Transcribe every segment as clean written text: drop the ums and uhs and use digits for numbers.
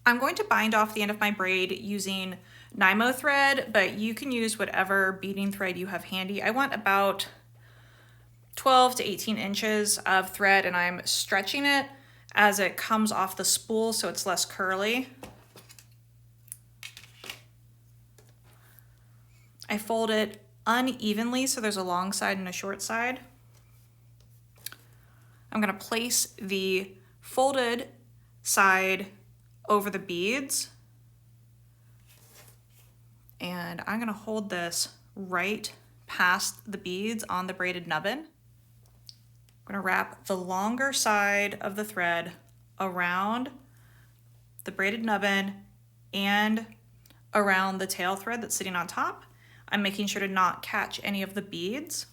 I'm going to bind off the end of my braid using Nymo thread, but you can use whatever beading thread you have handy. I want about 12 to 18 inches of thread, and I'm stretching it as it comes off the spool so it's less curly. I fold it unevenly so there's a long side and a short side. I'm gonna place the folded side over the beads, and I'm gonna hold this right past the beads on the braided nubbin. I'm gonna wrap the longer side of the thread around the braided nubbin and around the tail thread that's sitting on top. I'm making sure to not catch any of the beads.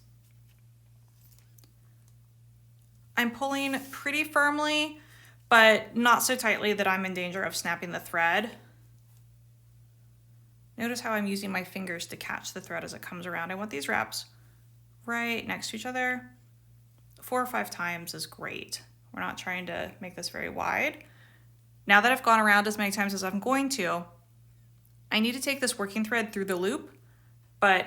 I'm pulling pretty firmly, but not so tightly that I'm in danger of snapping the thread. Notice how I'm using my fingers to catch the thread as it comes around. I want these wraps right next to each other. 4 or 5 times is great. We're not trying to make this very wide. Now that I've gone around as many times as I'm going to, I need to take this working thread through the loop, but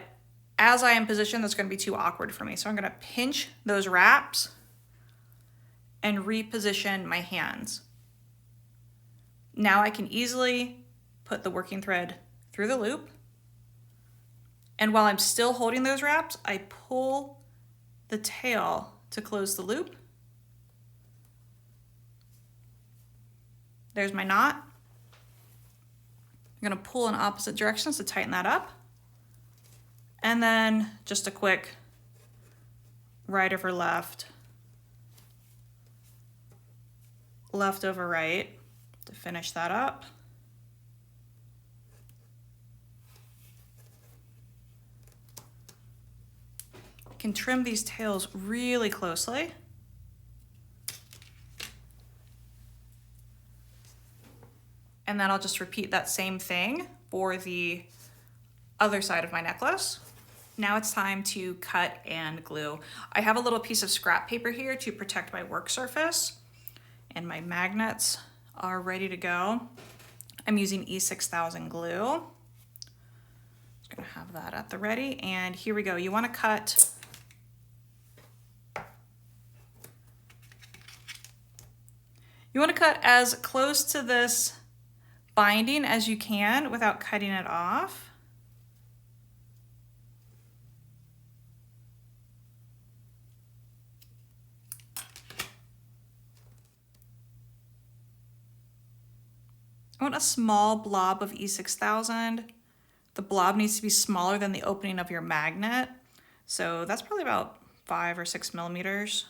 as I am positioned, that's going to be too awkward for me. So I'm going to pinch those wraps and reposition my hands. Now I can easily put the working thread through the loop. And while I'm still holding those wraps, I pull the tail to close the loop. There's my knot. I'm gonna pull in opposite directions to tighten that up. And then just a quick right over left, left over right to finish that up. You can trim these tails really closely. And then I'll just repeat that same thing for the other side of my necklace. Now it's time to cut and glue. I have a little piece of scrap paper here to protect my work surface, and my magnets are ready to go. I'm using E6000 glue. Just gonna have that at the ready, and here we go. You wanna cut as close to this binding as you can without cutting it off. I want a small blob of E6000. The blob needs to be smaller than the opening of your magnet. So that's probably about 5 or 6 millimeters.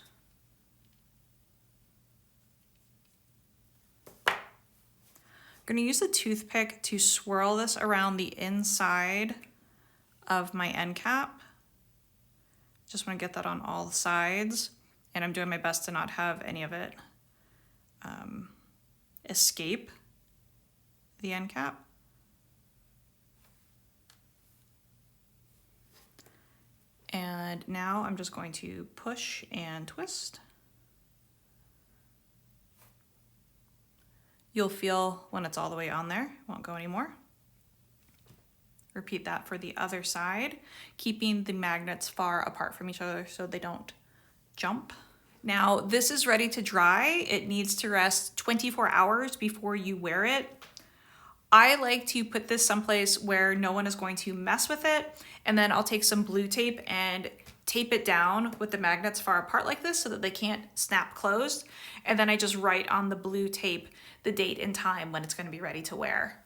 I'm gonna use a toothpick to swirl this around the inside of my end cap. Just wanna get that on all sides, and I'm doing my best to not have any of it escape the end cap. And now I'm just going to push and twist. You'll feel when it's all the way on there, it won't go anymore. Repeat that for the other side, keeping the magnets far apart from each other so they don't jump. Now this is ready to dry. It needs to rest 24 hours before you wear it. I like to put this someplace where no one is going to mess with it, and then I'll take some blue tape and tape it down with the magnets far apart like this so that they can't snap closed. And then I just write on the blue tape the date and time when it's going to be ready to wear.